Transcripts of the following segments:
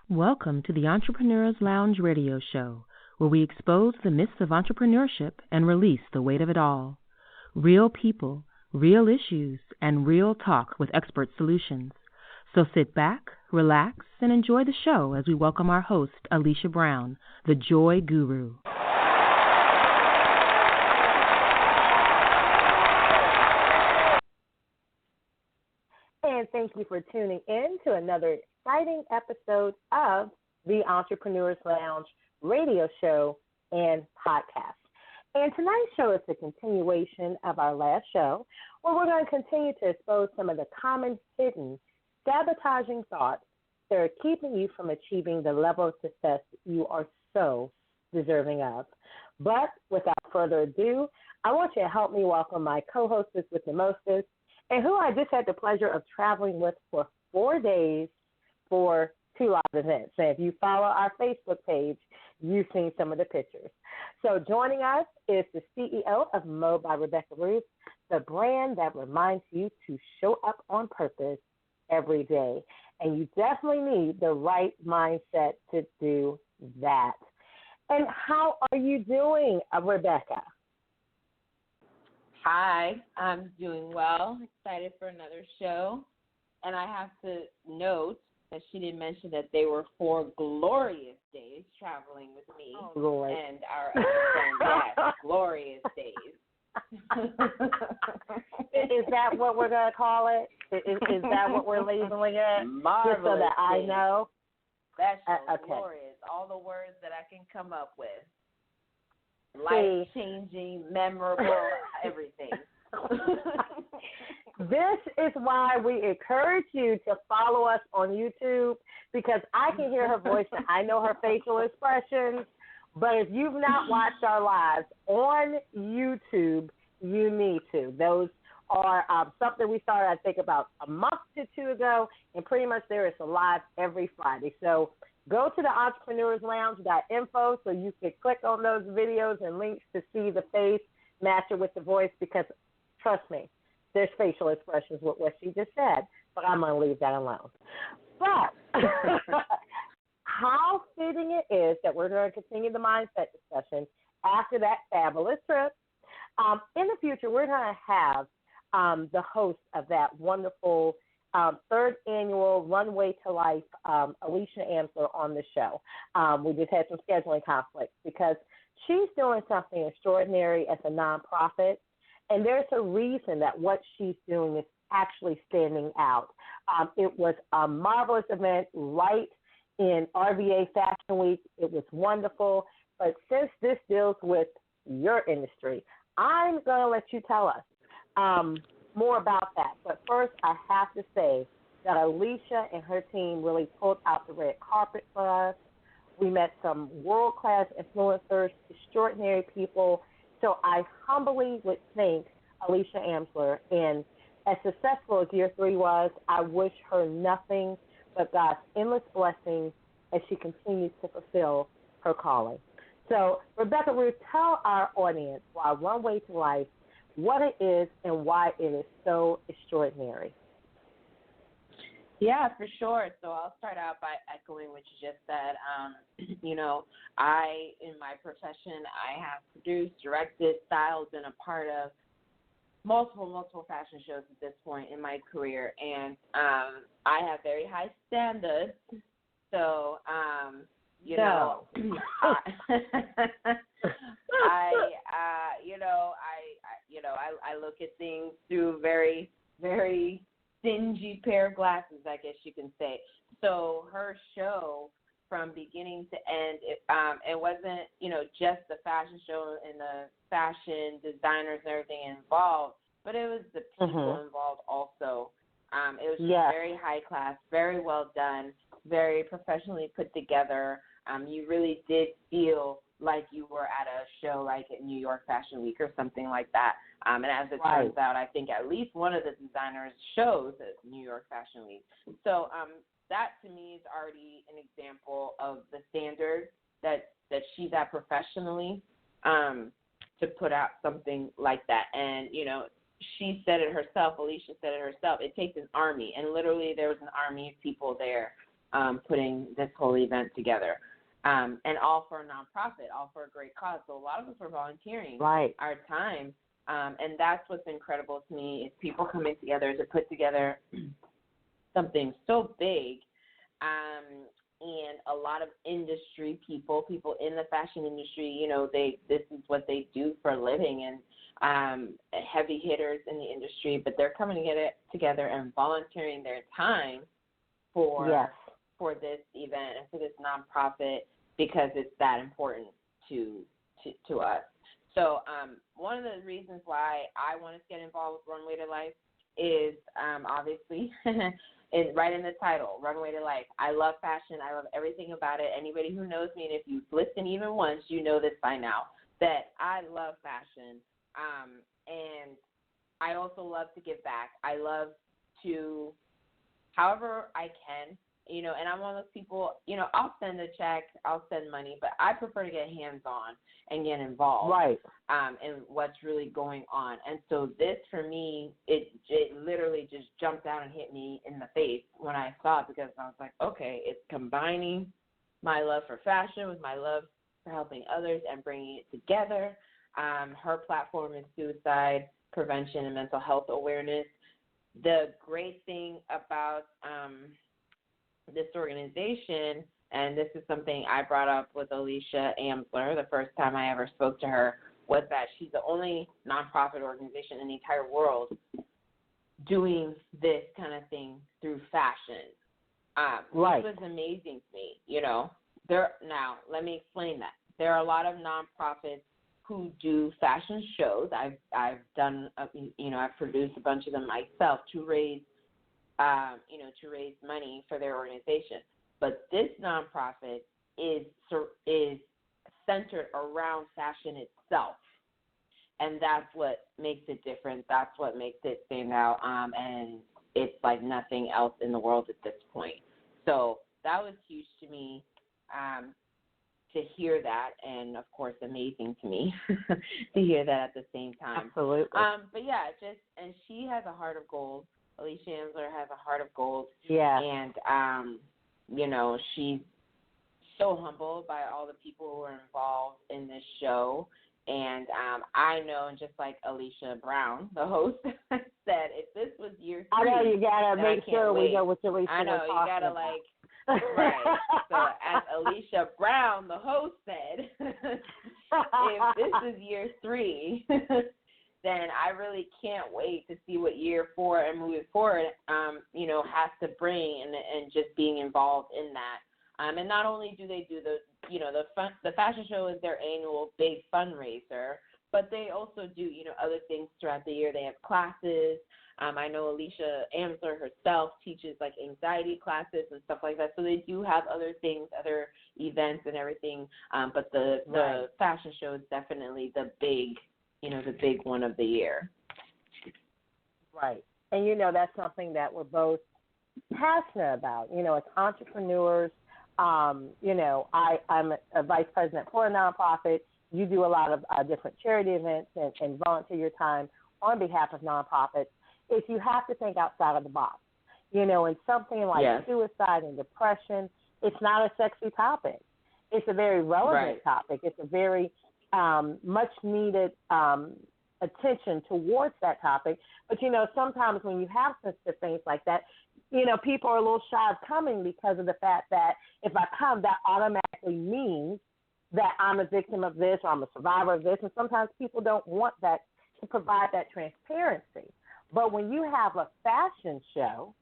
Welcome to the Entrepreneur's Lounge radio show, where we expose the myths of entrepreneurship and release the weight of it all. Real people, real issues, and real talk with expert solutions. So sit back, relax, and enjoy the show as we welcome our host, Alicia Brown, the Joy Guru. And thank you for tuning in to another exciting episode of the Entrepreneur's Lounge radio show and podcast. And tonight's show is the continuation of our last show, where we're going to continue to expose some of the common, hidden, sabotaging thoughts that are keeping you from achieving the level of success you are so deserving of. But without further ado, I want you to help me welcome my co-hostess with the mostest, and who I just had the pleasure of traveling with for 4 days for 2 live events. And if you follow our Facebook page, you've seen some of the pictures. So joining us is the CEO of Mo by Rebecca Ruth, the brand that reminds you to show up on purpose every day. And you definitely need the right mindset to do that. And how are you doing, Rebecca? Hi, I'm doing well. Excited for another show. And I have to note that she didn't mention that they were 4 glorious days traveling with me and our other friend. Yes, glorious days. Is that what we're going to call it? Is that what we're labeling it? Marvelous. Just so that I know. Special, okay. Glorious, all the words that I can come up with. Life-changing, memorable, everything. This is why we encourage you to follow us on YouTube, because I can hear her voice and I know her facial expressions. But if you've not watched our lives on YouTube, you need to. Those are something we started, I think, about a month to 2 ago, and pretty much there is a live every Friday. So go to the entrepreneurslounge.info so you can click on those videos and links to see the face match it with the voice, because trust me, there's facial expressions with what she just said, but I'm going to leave that alone. But how fitting it is that we're going to continue the mindset discussion after that fabulous trip. In the future, we're going to have the host of that wonderful 3rd annual Runway to Life, Alicia Amsler, on the show. We just had some scheduling conflicts because she's doing something extraordinary as a nonprofit, and there's a reason that what she's doing is actually standing out. It was a marvelous event right in RVA Fashion Week. It was wonderful, but since this deals with your industry, I'm going to let you tell us more about that. But first, I have to say that Alicia and her team really pulled out the red carpet for us. We met some world-class influencers, extraordinary people. So I humbly would thank Alicia Amsler. And as successful as year 3 was, I wish her nothing but God's endless blessings as she continues to fulfill her calling. So, Rebecca Ruth, tell our audience why Runway to Life, what it is, and why it is so extraordinary. Yeah, for sure. So I'll start out by echoing what you just said. I, in my profession, I have produced, directed, styled, been a part of multiple fashion shows at this point in my career, and I have very high standards. So, I look at things through very, very stingy pair of glasses, I guess you can say. So her show, from beginning to end, it wasn't, just the fashion show and the fashion designers and everything involved, but it was the people involved also. It was just very high class, very well done, very professionally put together. You really did feel like you were at a show like at New York Fashion Week or something like that. And as it turns out, I think at least one of the designers shows at New York Fashion Week. So that to me is already an example of the standard that she's at professionally, to put out something like that. And, she said it herself, Alicia said it herself, it takes an army. And literally there was an army of people there putting this whole event together. And all for a nonprofit, all for a great cause. So a lot of us were volunteering our time. And that's what's incredible to me is people coming together to put together something so big. And a lot of industry people in the fashion industry, this is what they do for a living, and heavy hitters in the industry, but they're coming together and volunteering their time for this event and for this nonprofit because it's that important to us. So one of the reasons why I wanted to get involved with Runway to Life is obviously right in the title, Runway to Life. I love fashion. I love everything about it. Anybody who knows me, and if you've listened even once, you know this by now, that I love fashion. And I also love to give back. I love to, however I can, and I'm one of those people, I'll send a check, I'll send money, but I prefer to get hands-on and get involved in what's really going on. And so this, for me, it literally just jumped out and hit me in the face when I saw it, because I was like, okay, it's combining my love for fashion with my love for helping others and bringing it together. Her platform is suicide prevention and mental health awareness. The great thing about this organization, and this is something I brought up with Alicia Amsler the first time I ever spoke to her, was that she's the only nonprofit organization in the entire world doing this kind of thing through fashion. Which was amazing to me, Now, let me explain that. There are a lot of nonprofits who do fashion shows. I've done, I've produced a bunch of them myself to raise money for their organization. But this nonprofit is centered around fashion itself, and that's what makes it different. That's what makes it stand out, and it's like nothing else in the world at this point. So that was huge to me to hear that, and of course amazing to me to hear that at the same time. Absolutely. But yeah, and she has a heart of gold. Alicia Amsler has a heart of gold. Yeah. And, she's so humbled by all the people who are involved in this show. And I know, just like Alicia Brown, the host, said, if this was year 3, I know you got to make sure we know what Alicia I know, you got to, right. So as Alicia Brown, the host, said, if this is year 3, then I really can't wait to see what year 4 and moving forward, has to bring, and just being involved in that. And not only do they do the fashion show is their annual big fundraiser, but they also do, other things throughout the year. They have classes. I know Alicia Amsler herself teaches like anxiety classes and stuff like that. So they do have other things, other events and everything. But the fashion show is definitely the big one of the year. Right. And, that's something that we're both passionate about. As entrepreneurs, I'm a vice president for a nonprofit. You do a lot of different charity events and volunteer your time on behalf of nonprofits. If you have to think outside of the box, and something like suicide and depression, it's not a sexy topic. It's a very relevant topic. It's a very much needed attention towards that topic. But, sometimes when you have sensitive things like that, people are a little shy of coming because of the fact that if I come, that automatically means that I'm a victim of this or I'm a survivor of this. And sometimes people don't want that to provide that transparency. But when you have a fashion show,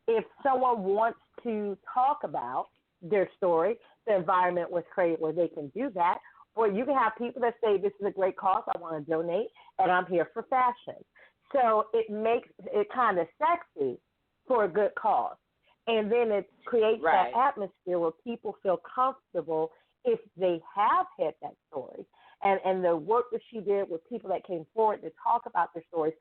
if someone wants to talk about their story, the environment was created where they can do that. Or you can have people that say, this is a great cause, I want to donate, and I'm here for fashion. So it makes it kind of sexy for a good cause. And then it creates that atmosphere where people feel comfortable if they have had that story. And the work that she did with people that came forward to talk about their stories,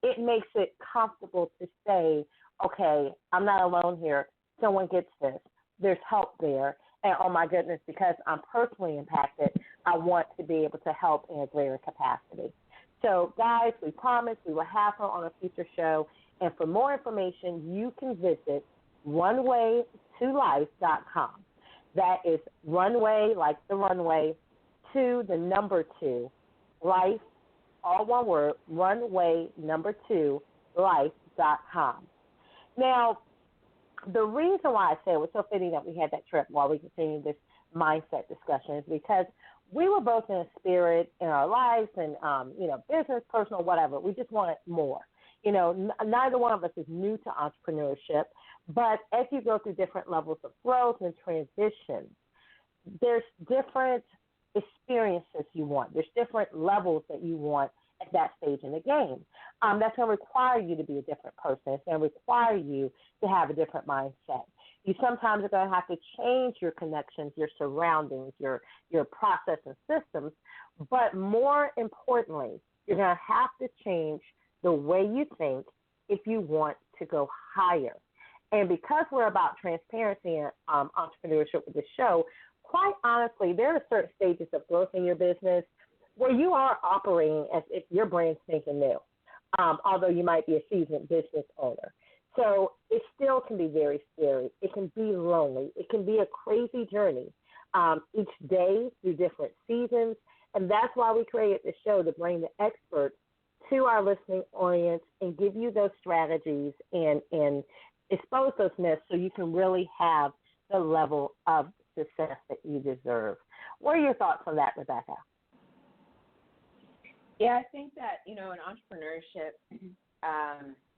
it makes it comfortable to say, okay, I'm not alone here. Someone gets this. There's help there. And, oh, my goodness, because I'm personally impacted, I want to be able to help in a greater capacity. So, guys, we promise we will have her on a future show. And for more information, you can visit runway2life.com. That is runway, like the runway, to the number 2, life, all one word, runway2life.com. Now, the reason why I say it was so fitting that we had that trip while we continued this mindset discussion is because we were both in a spirit in our lives and, business, personal, whatever. We just wanted more. Neither one of us is new to entrepreneurship, but as you go through different levels of growth and transition, there's different experiences you want. There's different levels that you want at that stage in the game. That's going to require you to be a different person. It's going to require you to have a different mindset. You sometimes are going to have to change your connections, your surroundings, your process and systems, but more importantly, you're going to have to change the way you think if you want to go higher. And because we're about transparency and entrepreneurship with the show, quite honestly, there are certain stages of growth in your business where you are operating as if your brand's thinking new, although you might be a seasoned business owner. So it still can be very scary. It can be lonely. It can be a crazy journey each day through different seasons. And that's why we created the show, to bring the experts to our listening audience and give you those strategies and expose those myths so you can really have the level of success that you deserve. What are your thoughts on that, Rebecca? Yeah, I think that, in entrepreneurship,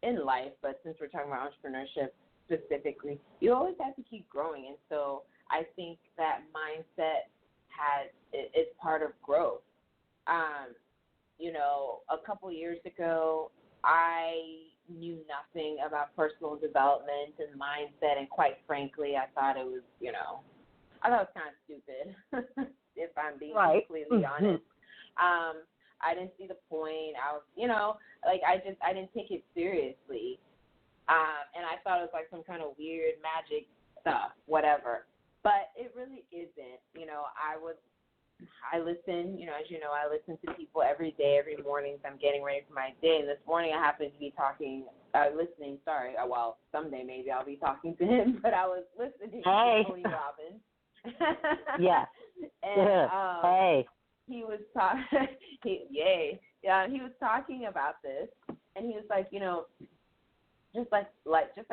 in life, but since we're talking about entrepreneurship specifically, you always have to keep growing. And so I think that mindset is part of growth. A couple years ago, I knew nothing about personal development and mindset, and quite frankly, I thought it was, kind of stupid, if I'm being completely honest. I didn't see the point. I was, I didn't take it seriously. And I thought it was like some kind of weird magic stuff, whatever. But it really isn't. I listen, as you know, I listen to people every day, every morning. So I'm getting ready for my day. And this morning I happened to be listening. Well, someday maybe I'll be talking to him, but I was listening to Tony Robbins. Yes. And he was he was talking about this, and he was like, just like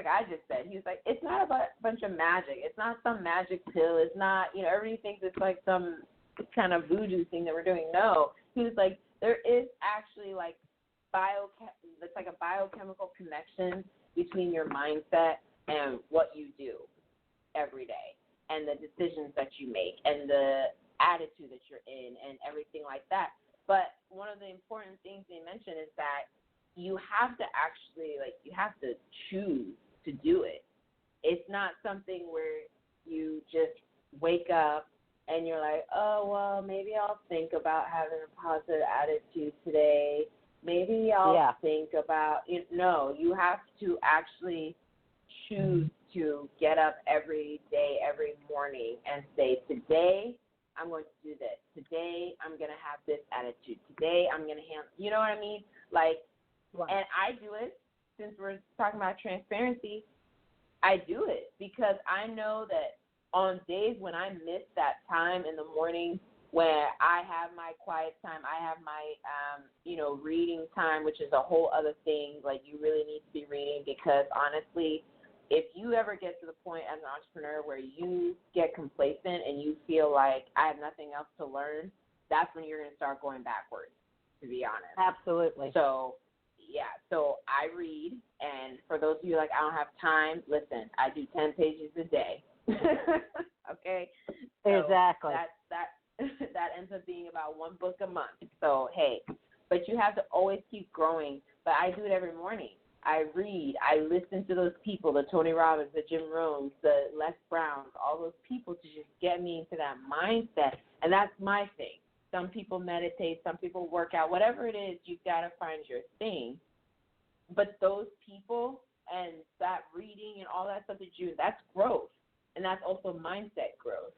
I just said, he was like, it's not about a bunch of magic. It's not some magic pill. It's not, everybody thinks it's like some kind of voodoo thing that we're doing. No, he was like, there is actually like it's like a biochemical connection between your mindset and what you do every day, and the decisions that you make, and the attitude that you're in, and everything like that. But one of the important things they mentioned is that you have to actually, you have to choose to do it. It's not something where you just wake up and you're like, oh, well, maybe I'll think about having a positive attitude today. Maybe I'll think about it. No, you have to actually choose to get up every day, every morning, and say, today I'm going to do this. Today I'm going to have this attitude. Today I'm going to handle, you know what I mean? And I do it, since we're talking about transparency, I do it because I know that on days when I miss that time in the morning where I have my quiet time, I have my, reading time, which is a whole other thing. Like, you really need to be reading, because honestly, if you ever get to the point as an entrepreneur where you get complacent and you feel like I have nothing else to learn, that's when you're going to start going backwards, to be honest. Absolutely. So I read, and for those of you like, I don't have time, listen, I do 10 pages a day. Okay? So exactly. That ends up being about one book a month. So, hey, but you have to always keep growing. But I do it every morning. I read. I listen to those people, the Tony Robbins, the Jim Rohns, the Les Browns, all those people to just get me into that mindset. And that's my thing. Some people meditate. Some people work out. Whatever it is, you've got to find your thing. But those people and that reading and all that stuff that you do, that's growth. And that's also mindset growth.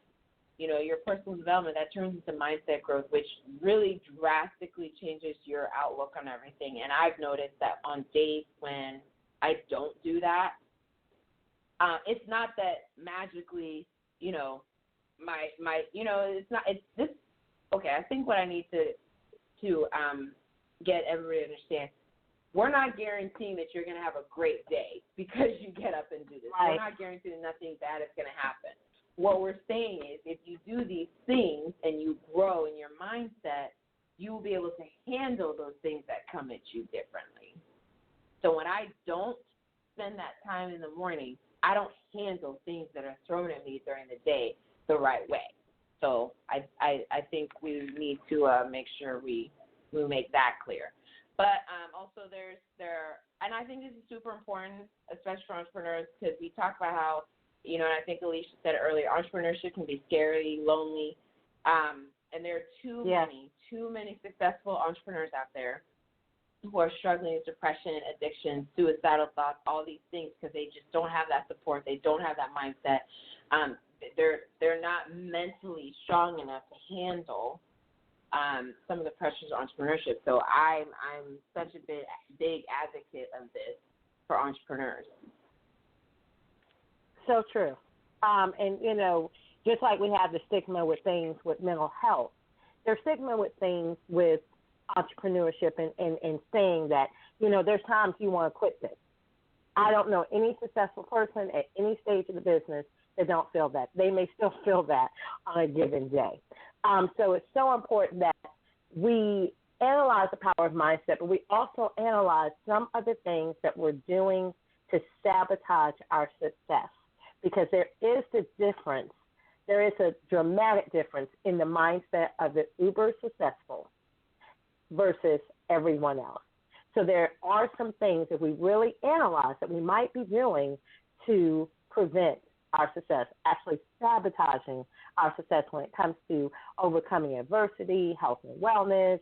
Your personal development, that turns into mindset growth, which really drastically changes your outlook on everything. And I've noticed that on days when I don't do that, It's not that magically, it's not. It's this. Okay, I think what I need to get everybody to understand. We're not guaranteeing that you're going to have a great day because you get up and do this. Right. We're not guaranteeing nothing bad is going to happen. What we're saying is if you do these things and you grow in your mindset, you will be able to handle those things that come at you differently. So when I don't spend that time in the morning, I don't handle things that are thrown at me during the day the right way. So I think we need to make sure we make that clear. But also and I think this is super important, especially for entrepreneurs, because we talk about how, and I think Alicia said it earlier, entrepreneurship can be scary, lonely, and there are too many successful entrepreneurs out there who are struggling with depression, addiction, suicidal thoughts, all these things because they just don't have that support. They don't have that mindset. They're not mentally strong enough to handle some of the pressures of entrepreneurship. So I'm such a big advocate of this for entrepreneurs. So true. And, just like we have the stigma with things with mental health, there's stigma with things with entrepreneurship and saying that, there's times you want to quit this. I don't know any successful person at any stage of the business that don't feel that. They may still feel that on a given day. So it's so important that we analyze the power of mindset, but we also analyze some of the things that we're doing to sabotage our success, because there is a difference. There is a dramatic difference in the mindset of the uber successful versus everyone else. So there are some things that we really analyze that we might be doing to prevent our success, actually sabotaging our success when it comes to overcoming adversity, health and wellness,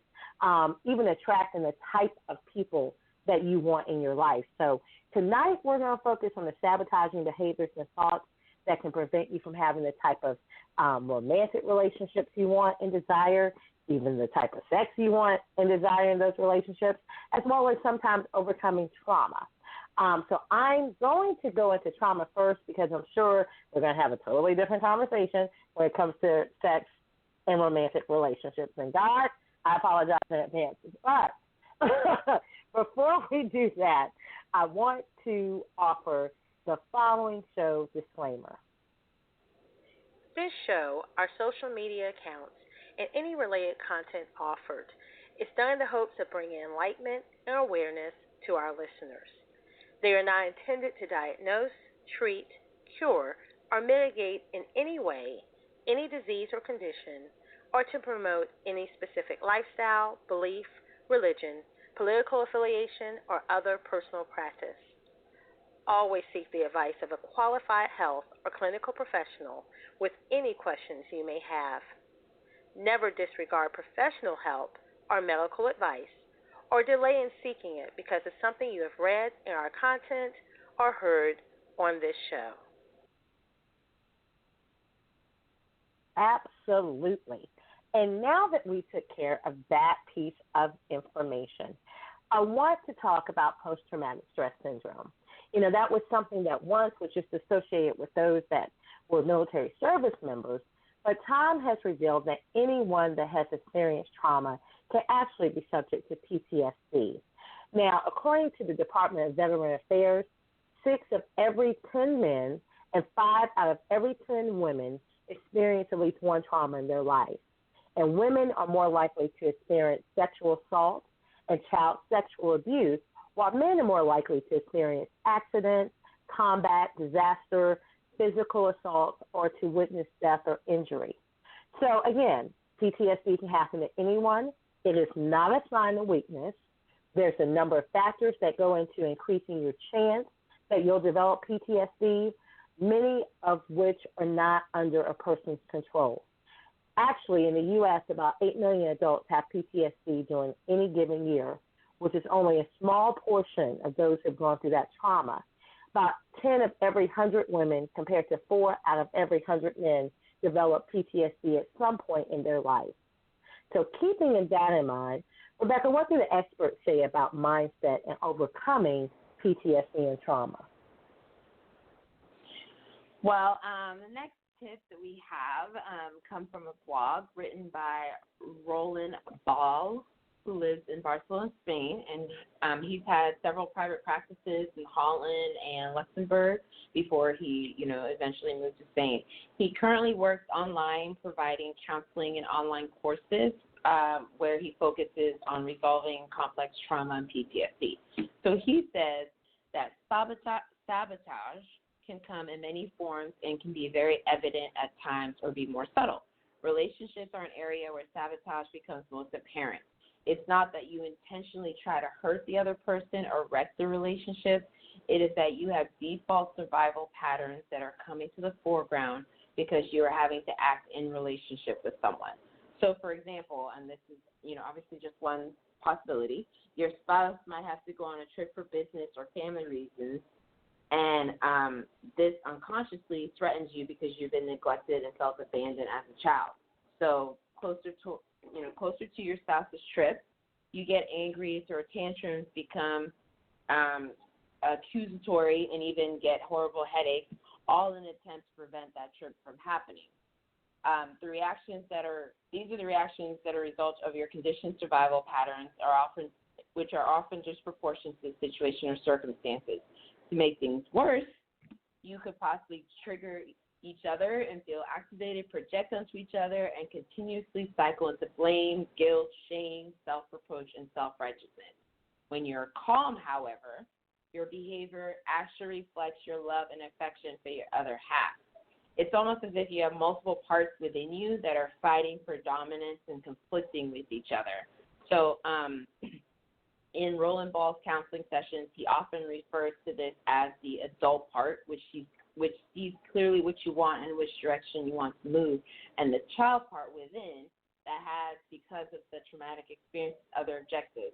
even attracting the type of people that you want in your life. So tonight we're going to focus on the sabotaging behaviors and thoughts that can prevent you from having the type of romantic relationships you want and desire, even the type of sex you want and desire in those relationships, as well as sometimes overcoming trauma. So I'm going to go into trauma first because I'm sure we're going to have a totally different conversation when it comes to sex and romantic relationships. And God, I apologize in advance. But before we do that, I want to offer the following show disclaimer. This show, our social media accounts, and any related content offered is done in the hopes of bringing enlightenment and awareness to our listeners. They are not intended to diagnose, treat, cure, or mitigate in any way any disease or condition, or to promote any specific lifestyle, belief, religion, political affiliation, or other personal practice. Always seek the advice of a qualified health or clinical professional with any questions you may have. Never disregard professional help or medical advice, or delay in seeking it because of something you have read in our content or heard on this show. Absolutely. And now that we took care of that piece of information, I want to talk about post-traumatic stress syndrome. That was something that once was just associated with those that were military service members, but time has revealed that anyone that has experienced trauma can actually be subject to PTSD. Now, according to the Department of Veteran Affairs, 6 of every 10 men and 5 out of every 10 women experience at least one trauma in their life. And women are more likely to experience sexual assault and child sexual abuse, while men are more likely to experience accidents, combat, disaster, physical assault, or to witness death or injury. So again, PTSD can happen to anyone. It is not a sign of weakness. There's a number of factors that go into increasing your chance that you'll develop PTSD, many of which are not under a person's control. Actually, in the U.S., about 8 million adults have PTSD during any given year, which is only a small portion of those who have gone through that trauma. About 10 of every 100 women compared to 4 out of every 100 men develop PTSD at some point in their life. So keeping that in mind, Rebecca, what do the experts say about mindset and overcoming PTSD and trauma? Well, the next tip that we have come from a blog written by Roland Ball, who lives in Barcelona, Spain, and he's had several private practices in Holland and Luxembourg before he, eventually moved to Spain. He currently works online, providing counseling and online courses where he focuses on resolving complex trauma and PTSD. So he says that sabotage can come in many forms and can be very evident at times or be more subtle. Relationships are an area where sabotage becomes most apparent. It's not that you intentionally try to hurt the other person or wreck the relationship. It is that you have default survival patterns that are coming to the foreground because you are having to act in relationship with someone. So, for example, and this is, obviously just one possibility, your spouse might have to go on a trip for business or family reasons, and this unconsciously threatens you because you've been neglected and felt abandoned as a child. So closer to your spouse's trip, you get angry, throw tantrums, become accusatory, and even get horrible headaches, all in an attempt to prevent that trip from happening. These are the reactions that are a result of your conditioned survival patterns, which are often disproportionate to the situation or circumstances. To make things worse, you could possibly trigger each other and feel activated, project onto each other, and continuously cycle into blame, guilt, shame, self-reproach, and self-righteousness. When you're calm, however, your behavior actually reflects your love and affection for your other half. It's almost as if you have multiple parts within you that are fighting for dominance and conflicting with each other. So in Roland Ball's counseling sessions, he often refers to this as the adult part, which sees clearly what you want and which direction you want to move, and the child part within that has, because of the traumatic experience, other objectives,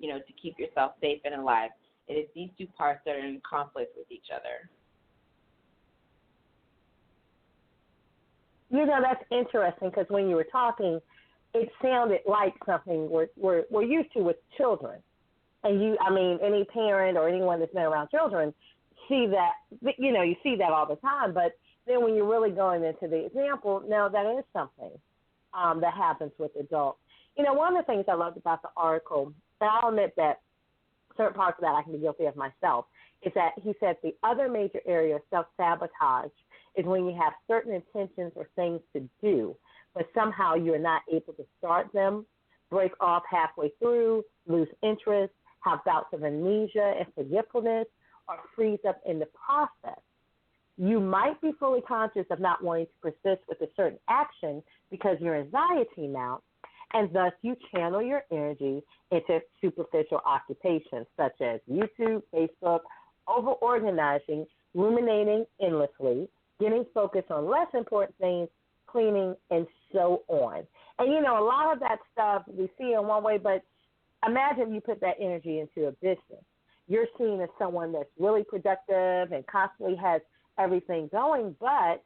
to keep yourself safe and alive. It is these two parts that are in conflict with each other. That's interesting because when you were talking, it sounded like something we're used to with children. And any parent or anyone that's been around children see that, you see that all the time. But then when you're really going into the example, now that is something that happens with adults. One of the things I loved about the article, and I'll admit that certain parts of that I can be guilty of myself, is that he said the other major area of self-sabotage is when you have certain intentions or things to do, but somehow you're not able to start them, break off halfway through, lose interest, have bouts of amnesia and forgetfulness, or freeze up in the process. You might be fully conscious of not wanting to persist with a certain action because your anxiety mounts, and thus you channel your energy into superficial occupations such as YouTube, Facebook, over-organizing, ruminating endlessly, getting focused on less important things, cleaning, and so on. And, a lot of that stuff we see in one way, but imagine you put that energy into a business. You're seen as someone that's really productive and constantly has everything going, but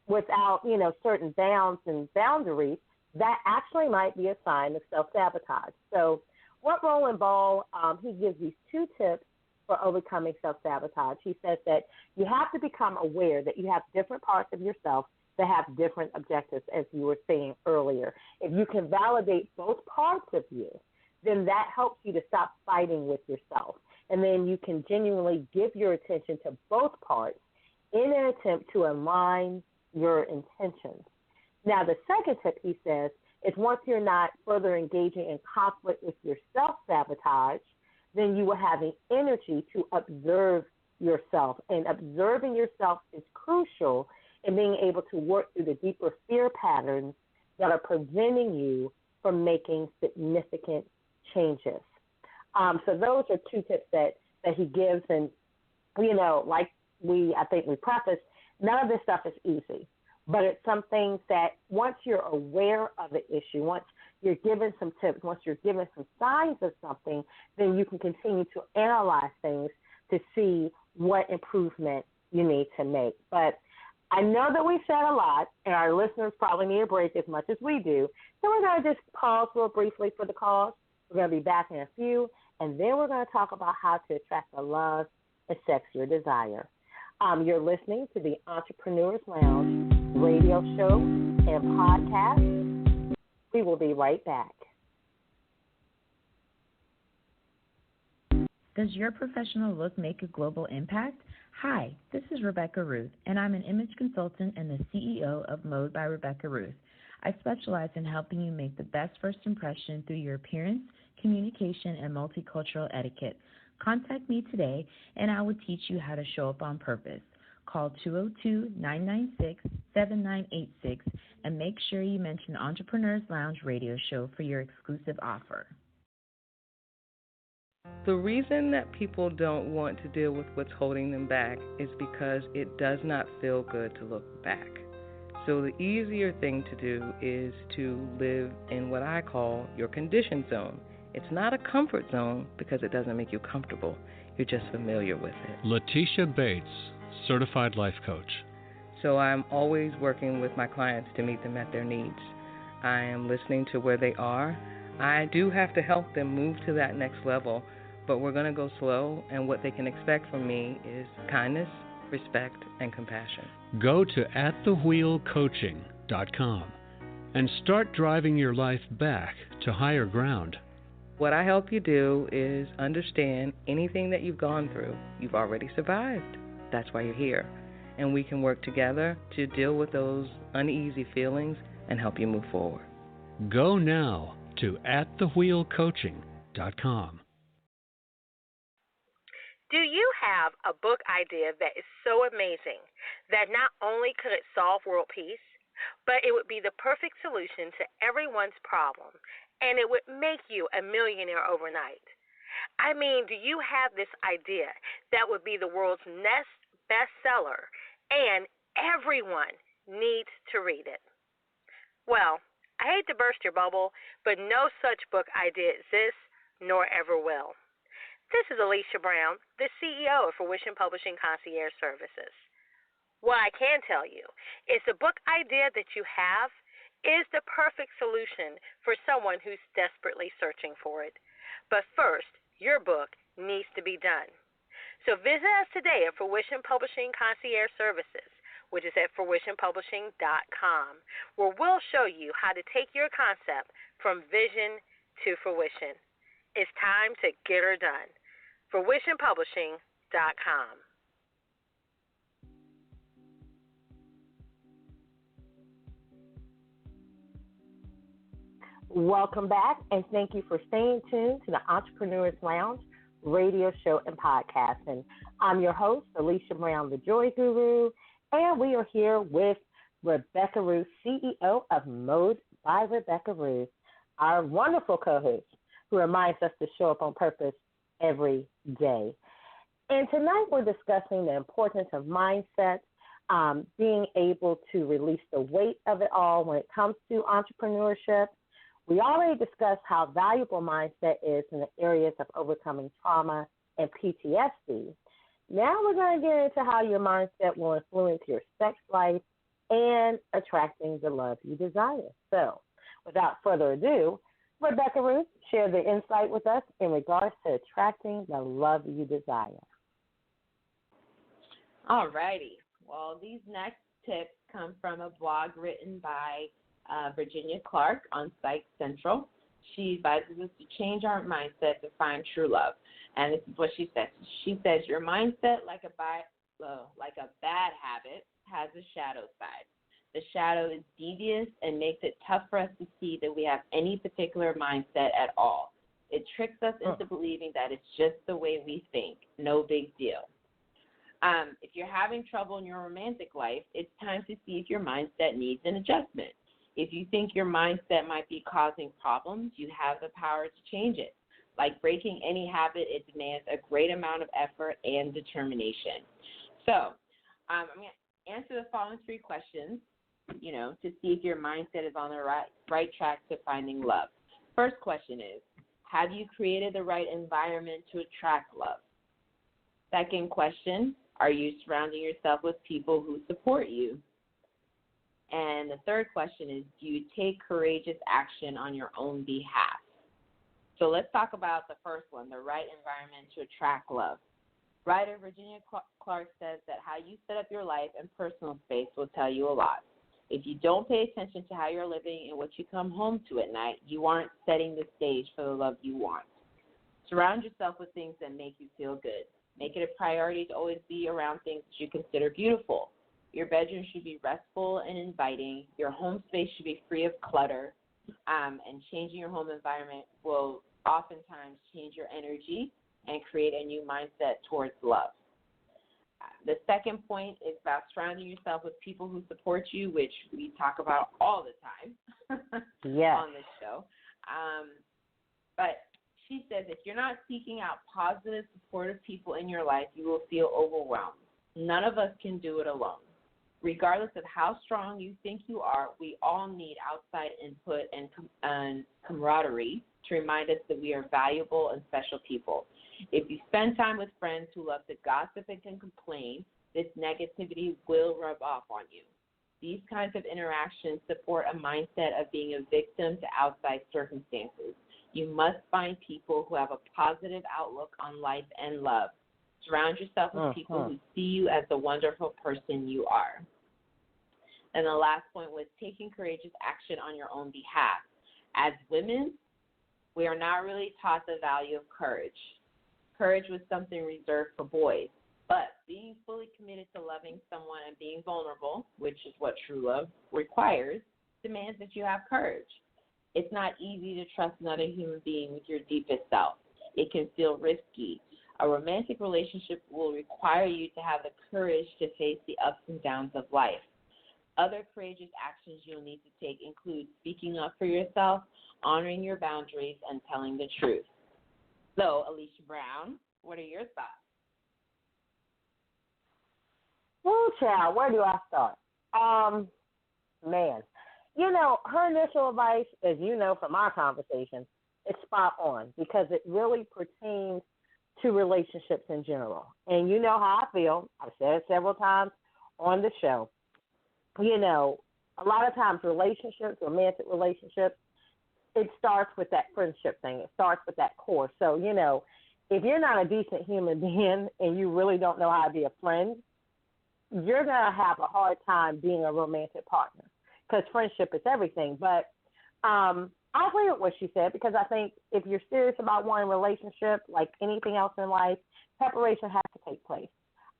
without, certain bounds and boundaries, that actually might be a sign of self-sabotage. So what Roland Ball, he gives these 2 tips for overcoming self-sabotage. He says that you have to become aware that you have different parts of yourself that have different objectives, as you were saying earlier. If you can validate both parts of you, then that helps you to stop fighting with yourself. And then you can genuinely give your attention to both parts in an attempt to align your intentions. Now, the second tip, he says, is once you're not further engaging in conflict with your self-sabotage, then you will have the energy to observe yourself. And observing yourself is crucial in being able to work through the deeper fear patterns that are preventing you from making significant changes. So those are 2 tips that he gives. And, like I think we prefaced, none of this stuff is easy. But it's some things that once you're aware of the issue, once you're given some tips, once you're given some signs of something, then you can continue to analyze things to see what improvement you need to make. But I know that we said a lot, and our listeners probably need a break as much as we do. So we're going to just pause real briefly for the cause. We're going to be back in a few, and then we're going to talk about how to attract the love and sex your desire. You're listening to the Entrepreneurs Lounge radio show and podcast. We will be right back. Does your professional look make a global impact? Hi, this is Rebecca Ruth, and I'm an image consultant and the CEO of Mode by Rebecca Ruth. I specialize in helping you make the best first impression through your appearance, communication, and multicultural etiquette. Contact me today, and I will teach you how to show up on purpose. Call 202-996-7986 and make sure you mention Entrepreneurs Lounge Radio Show for your exclusive offer. The reason that people don't want to deal with what's holding them back is because it does not feel good to look back. So the easier thing to do is to live in what I call your condition zone. It's not a comfort zone because it doesn't make you comfortable. You're just familiar with it. Letitia Bates, Certified Life Coach. So I'm always working with my clients to meet them at their needs. I am listening to where they are. I do have to help them move to that next level, but we're going to go slow, and what they can expect from me is kindness, respect, and compassion. Go to atthewheelcoaching.com and start driving your life back to higher ground. What I help you do is understand anything that you've gone through, you've already survived. That's why you're here. And we can work together to deal with those uneasy feelings and help you move forward. Go now to atthewheelcoaching.com. Do you have a book idea that is so amazing that not only could it solve world peace, but it would be the perfect solution to everyone's problem, and it would make you a millionaire overnight? I mean, do you have this idea that would be the world's next bestseller, and everyone needs to read it? Well, I hate to burst your bubble, but no such book idea exists, nor ever will. This is Alicia Brown, the CEO of Fruition Publishing Concierge Services. What I can tell you is the book idea that you have is the perfect solution for someone who's desperately searching for it. But first, your book needs to be done. So visit us today at Fruition Publishing Concierge Services, which is at fruitionpublishing.com, where we'll show you how to take your concept from vision to fruition. It's time to get her done. fruitionpublishing.com. Welcome back, and thank you for staying tuned to the Entrepreneurs Lounge radio show and podcast. And I'm your host, Alicia Brown, the Joy Guru, and we are here with Rebecca Ruth, CEO of Mode by Rebecca Ruth, our wonderful co-host who reminds us to show up on purpose every day. And tonight we're discussing the importance of mindset, being able to release the weight of it all when it comes to entrepreneurship. We already discussed how valuable mindset is in the areas of overcoming trauma and PTSD. Now we're going to get into how your mindset will influence your sex life and attracting the love you desire. So without further ado, Rebecca Ruth, share the insight with us in regards to attracting the love you desire. All righty. Well, these next tips come from a blog written by Virginia Clark on Psych Central. She advises us to change our mindset to find true love. And this is what she says. She says, your mindset, like a bad habit, has a shadow side. The shadow is devious and makes it tough for us to see that we have any particular mindset at all. It tricks us into believing that it's just the way we think. No big deal. If you're having trouble in your romantic life, it's time to see if your mindset needs an adjustment. If you think your mindset might be causing problems, you have the power to change it. Like breaking any habit, it demands a great amount of effort and determination. So I'm going to answer the following 3 questions, to see if your mindset is on the right track to finding love. First question is, have you created the right environment to attract love? Second question, are you surrounding yourself with people who support you? And the third question is, do you take courageous action on your own behalf? So let's talk about the first one, the right environment to attract love. Writer Virginia Clark says that how you set up your life and personal space will tell you a lot. If you don't pay attention to how you're living and what you come home to at night, you aren't setting the stage for the love you want. Surround yourself with things that make you feel good. Make it a priority to always be around things that you consider beautiful. Your bedroom should be restful and inviting. Your home space should be free of clutter. And changing your home environment will oftentimes change your energy and create a new mindset towards love. The second point is about surrounding yourself with people who support you, which we talk about all the time on this show. But she says if you're not seeking out positive, supportive people in your life, you will feel overwhelmed. None of us can do it alone. Regardless of how strong you think you are, we all need outside input and camaraderie to remind us that we are valuable and special people. If you spend time with friends who love to gossip and can complain, this negativity will rub off on you. These kinds of interactions support a mindset of being a victim to outside circumstances. You must find people who have a positive outlook on life and love. Surround yourself with people who see you as the wonderful person you are. And the last point was taking courageous action on your own behalf. As women, we are not really taught the value of courage. Courage was something reserved for boys. But being fully committed to loving someone and being vulnerable, which is what true love requires, demands that you have courage. It's not easy to trust another human being with your deepest self. It can feel risky. A romantic relationship will require you to have the courage to face the ups and downs of life. Other courageous actions you'll need to take include speaking up for yourself, honoring your boundaries, and telling the truth. So, Alicia Brown, what are your thoughts? Well, child, where do I start? Man, you know, her initial advice, as you know from our conversation, is spot on because it really pertains to relationships in general. And you know how I feel. I've said it several times on the show. You know, a lot of times relationships, romantic relationships, it starts with that friendship thing. It starts with that core. So, you know, if you're not a decent human being and you really don't know how to be a friend, you're going to have a hard time being a romantic partner because friendship is everything. But I agree with what she said because I think if you're serious about wanting a relationship, like anything else in life, preparation has to take place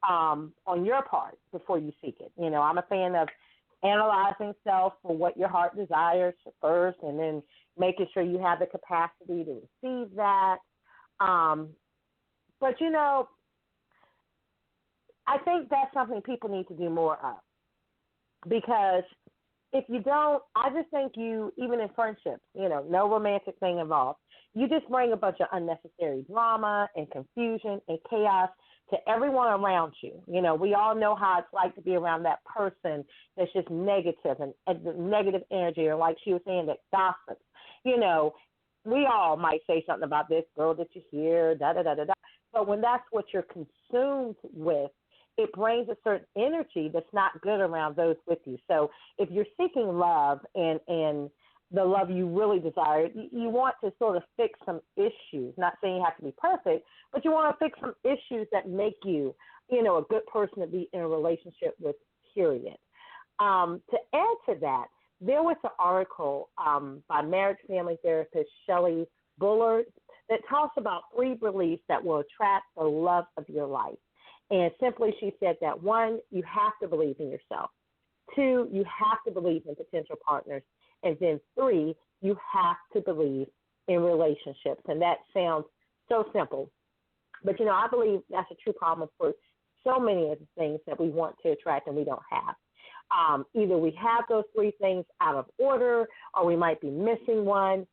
on your part before you seek it. You know, I'm a fan of analyzing self for what your heart desires first and then making sure you have the capacity to receive that. But, you know, I think that's something people need to do more of because if you don't, I just think you, even in friendships, you know, no romantic thing involved, you just bring a bunch of unnecessary drama and confusion and chaos to everyone around you. You know, we all know how it's like to be around that person that's just negative and negative energy, or like she was saying, that gossips. You know, we all might say something about this girl that you hear, da-da-da-da-da. But when that's what you're consumed with, it brings a certain energy that's not good around those with you. So if you're seeking love and the love you really desire, you want to sort of fix some issues. Not saying you have to be perfect, but you want to fix some issues that make you, you know, a good person to be in a relationship with, period. To add to that, there was an article by marriage family therapist Shelley Bullard that talks about 3 beliefs that will attract the love of your life. And simply she said that 1, you have to believe in yourself. 2, you have to believe in potential partners. And then 3, you have to believe in relationships. And that sounds so simple. But, you know, I believe that's a true problem for so many of the things that we want to attract and we don't have. Either we have those 3 things out of order or we might be missing one.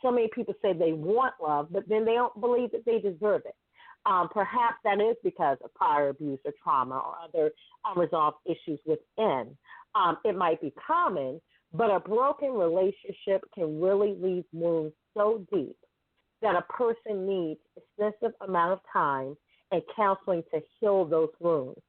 So many people say they want love, but then they don't believe that they deserve it. Perhaps that is because of prior abuse or trauma or other unresolved issues within. It might be common, but a broken relationship can really leave wounds so deep that a person needs extensive amount of time and counseling to heal those wounds.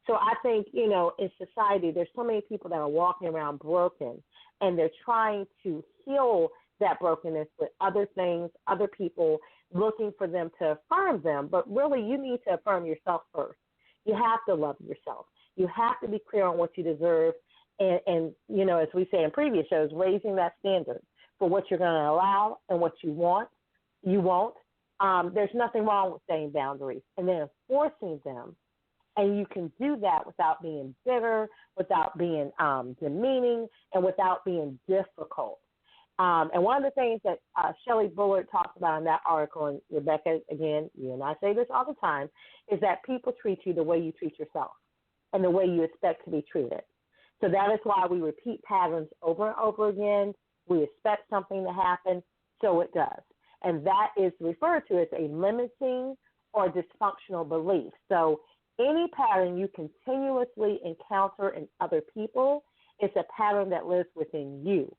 So I think, you know, in society, there's so many people that are walking around broken, and they're trying to heal that brokenness with other things, other people looking for them to affirm them, but really you need to affirm yourself first. You have to love yourself. You have to be clear on what you deserve and as we say in previous shows, raising that standard for what you're going to allow and what you won't. There's nothing wrong with setting boundaries and then enforcing them. And you can do that without being bitter, without being demeaning, and without being difficult. And one of the things that Shelley Bullard talks about in that article, and Rebecca, again, you and I say this all the time, is that people treat you the way you treat yourself and the way you expect to be treated. So that is why we repeat patterns over and over again. We expect something to happen, so it does. And that is referred to as a limiting or dysfunctional belief. So any pattern you continuously encounter in other people is a pattern that lives within you.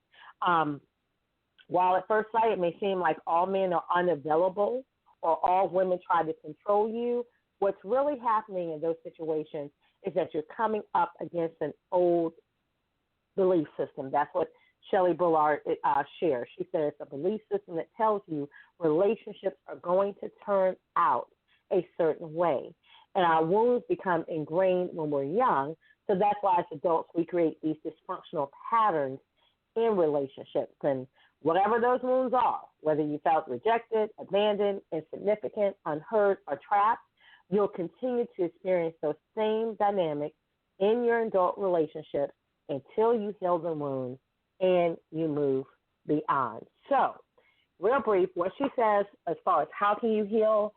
While at first sight it may seem like all men are unavailable or all women try to control you, what's really happening in those situations is that you're coming up against an old belief system. That's what Shelley Bullard shares. She says it's a belief system that tells you relationships are going to turn out a certain way. And our wounds become ingrained when we're young. So that's why as adults we create these dysfunctional patterns in relationships. And whatever those wounds are, whether you felt rejected, abandoned, insignificant, unheard, or trapped, you'll continue to experience those same dynamics in your adult relationships until you heal the wound and you move beyond. So, real brief, what she says as far as how can you heal?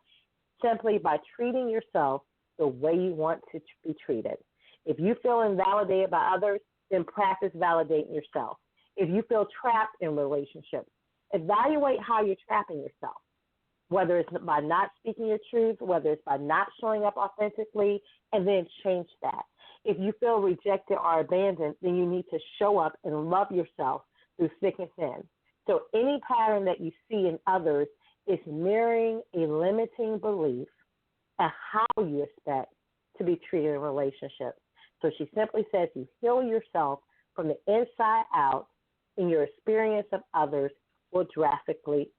Simply by treating yourself the way you want to be treated. If you feel invalidated by others, then practice validating yourself. If you feel trapped in relationships, evaluate how you're trapping yourself, whether it's by not speaking your truth, whether it's by not showing up authentically, and then change that. If you feel rejected or abandoned, then you need to show up and love yourself through thick and thin. So any pattern that you see in others is mirroring a limiting belief of how you expect to be treated in relationships. So she simply says you heal yourself from the inside out, and your experience of others will drastically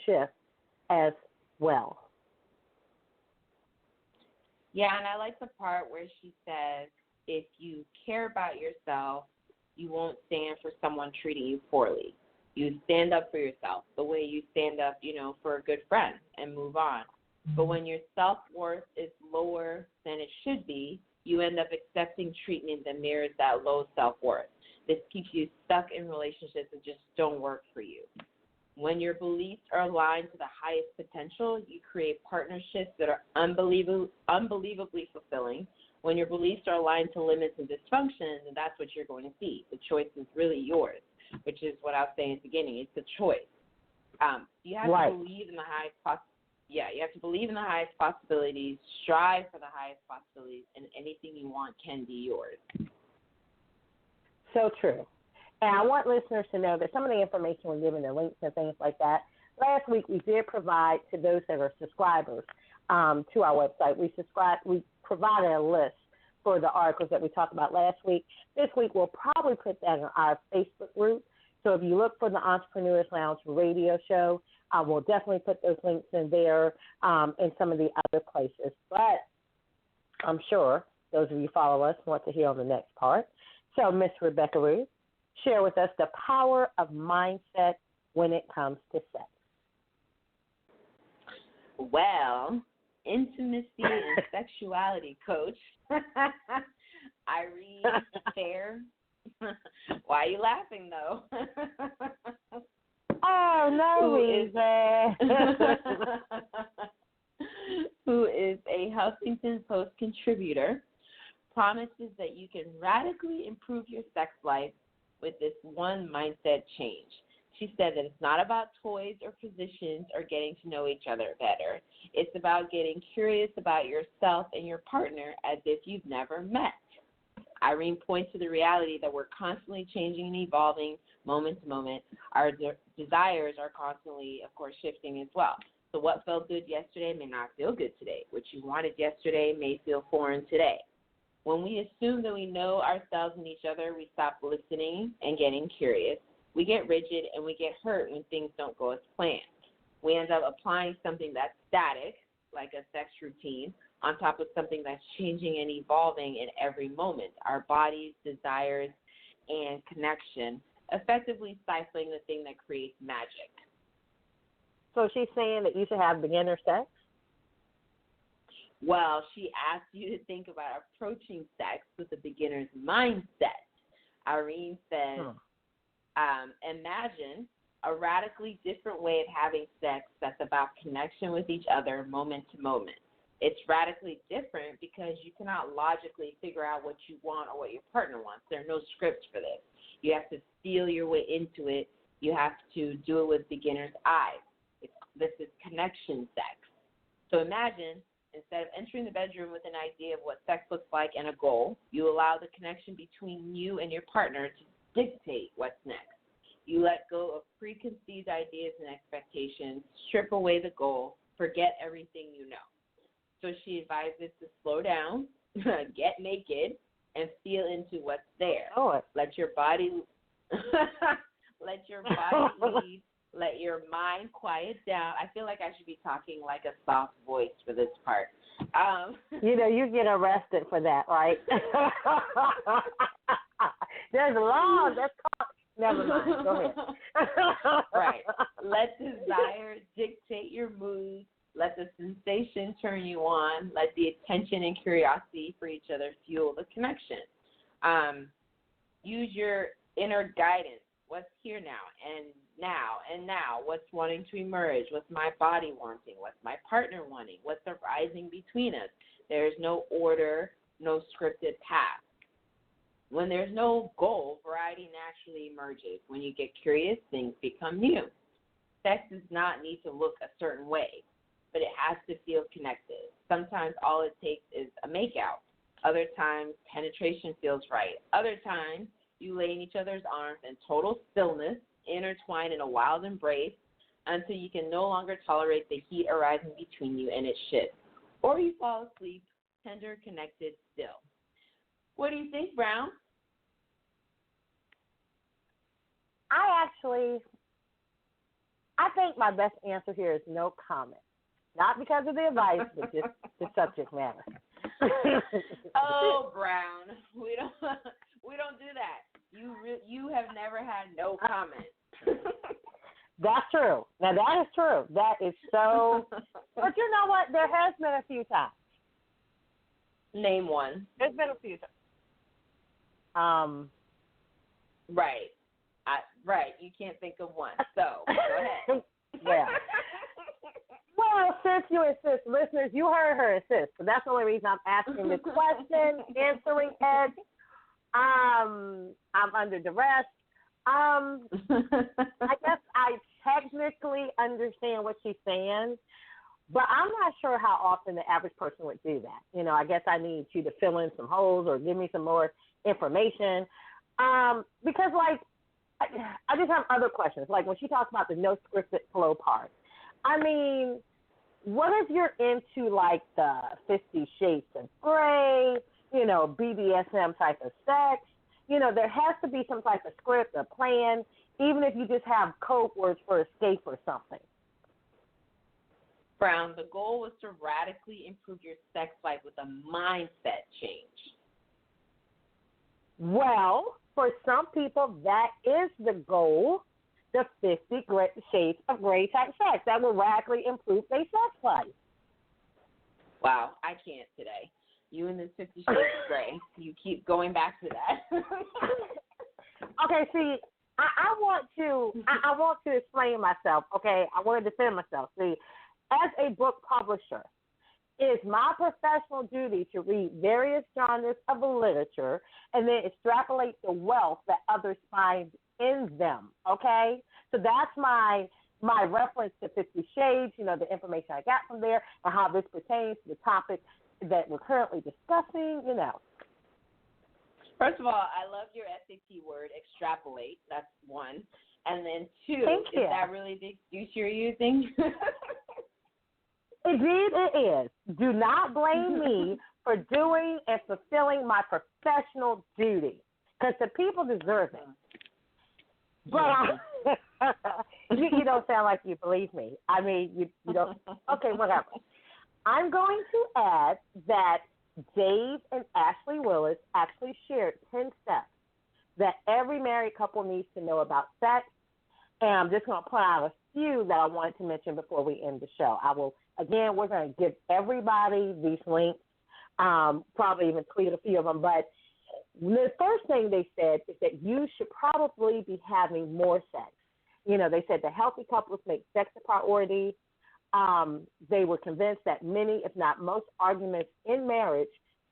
shift as well. Yeah, and I like the part where she says if you care about yourself, you won't stand for someone treating you poorly. You stand up for yourself the way you stand up, for a good friend and move on. But when your self-worth is lower than it should be, you end up accepting treatment that mirrors that low self-worth. This keeps you stuck in relationships that just don't work for you. When your beliefs are aligned to the highest potential, you create partnerships that are unbelievably fulfilling. When your beliefs are aligned to limits and dysfunction, then that's what you're going to see. The choice is really yours, which is what I was saying at the beginning. It's a choice. You have to believe in the highest you have to believe in the highest possibilities, strive for the highest possibilities, and anything you want can be yours. So true. And I want listeners to know that some of the information we're giving, the links and things like that, last week we did provide to those that are subscribers to our website. We provided a list for the articles that we talked about last week. This week we'll probably put that in our Facebook group. So if you look for the Entrepreneurs Lounge radio show, we'll definitely put those links in there and some of the other places. But I'm sure those of you who follow us want to hear on the next part. So, Miss Rebecca Ruth, share with us the power of mindset when it comes to sex. Well, intimacy and sexuality coach, Irene Fair. Why are you laughing, though? Oh, no reason. Who is a Huffington Post contributor, promises that you can radically improve your sex life with this one mindset change. She said that it's not about toys or positions or getting to know each other better. It's about getting curious about yourself and your partner as if you've never met. Irene points to the reality that we're constantly changing and evolving moment to moment. Our desires are constantly, of course, shifting as well. So what felt good yesterday may not feel good today. What you wanted yesterday may feel foreign today. When we assume that we know ourselves and each other, we stop listening and getting curious. We get rigid and we get hurt when things don't go as planned. we end up applying something that's static, like a sex routine, on top of something that's changing and evolving in every moment, our bodies, desires, and connection, effectively stifling the thing that creates magic. So she's saying that you should have beginner sex? Well, she asked you to think about approaching sex with a beginner's mindset. Irene says, imagine a radically different way of having sex that's about connection with each other moment to moment. It's radically different because you cannot logically figure out what you want or what your partner wants. There are no scripts for this. You have to feel your way into it. You have to do it with beginner's eyes. This is connection sex. So imagine, instead of entering the bedroom with an idea of what sex looks like and a goal, you allow the connection between you and your partner to dictate what's next. You let go of preconceived ideas and expectations, strip away the goal, forget everything you know. So she advises to slow down, get naked, and feel into what's there. Let your body lead. Let your mind quiet down. I feel like I should be talking like a soft voice for this part. You get arrested for that, right? There's a law. That's called. Never mind. Go ahead. Right. Let desire dictate your mood. Let the sensation turn you on. Let the attention and curiosity for each other fuel the connection. Use your inner guidance. What's here now and now? What's wanting to emerge? What's my body wanting? What's my partner wanting? What's arising between us? There's no order, no scripted path. When there's no goal, variety naturally emerges. When you get curious, things become new. Sex does not need to look a certain way, but it has to feel connected. Sometimes all it takes is a makeout. Other times, penetration feels right. Other times, you lay in each other's arms in total stillness, intertwined in a wild embrace, until you can no longer tolerate the heat arising between you and it shifts. Or you fall asleep, tender, connected, still. What do you think, Brown? I think my best answer here is no comment. Not because of the advice, but just the subject matter. Oh, Brown, we don't do that. You have never had no comment. That's true. Now that is true. That is so. But you know what? There has been a few times. Name one. There's been a few times. Right. Right. You can't think of one. So go ahead. Yeah. Well, since you insist, listeners, you heard her insist. So that's the only reason I'm asking the question, answering it. I'm under duress. I guess I technically understand what she's saying, but I'm not sure how often the average person would do that. I guess I need you to fill in some holes or give me some more information. Because, I just have other questions. Like when she talks about the no scripted flow part. I mean, what if you're into, the 50 Shades of Grey, BDSM type of sex? There has to be some type of script or plan, even if you just have code words for escape or something. Brown, the goal was to radically improve your sex life with a mindset change. Well, for some people, that is the goal, the 50 Shades of Grey type sex. That will radically improve their sex life. Wow, I can't today. You and the 50 Shades of Grey. You keep going back to that. Okay, see, I want to explain myself, okay? I want to defend myself. See, as a book publisher, it is my professional duty to read various genres of literature and then extrapolate the wealth that others find in them, okay? So that's my reference to 50 Shades, the information I got from there and how this pertains to the topic that we're currently discussing, First of all, I love your SAT word, extrapolate. That's one. And then two, Thank you. Is that really the excuse you're using? Indeed, it is. Do not blame me for doing and fulfilling my professional duty, because the people deserve it. But You don't sound like you believe me. I mean, you don't. Okay, whatever. I'm going to add that Dave and Ashley Willis actually shared 10 steps that every married couple needs to know about sex. And I'm just going to point out a few that I wanted to mention before we end the show. We're going to give everybody these links, probably even tweet a few of them. But the first thing they said is that you should probably be having more sex. They said the healthy couples make sex a priority. They were convinced that many, if not most, arguments in marriage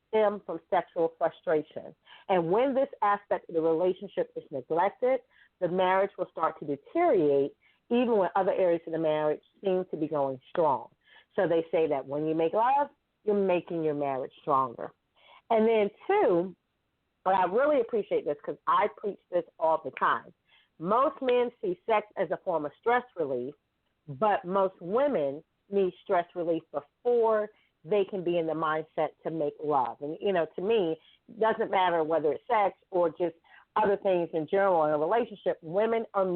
stem from sexual frustration. And when this aspect of the relationship is neglected, the marriage will start to deteriorate, even when other areas of the marriage seem to be going strong. So they say that when you make love, you're making your marriage stronger. And then two, but I really appreciate this because I preach this all the time. Most men see sex as a form of stress relief, but most women need stress relief before they can be in the mindset to make love. And, to me, it doesn't matter whether it's sex or just other things in general in a relationship. Women and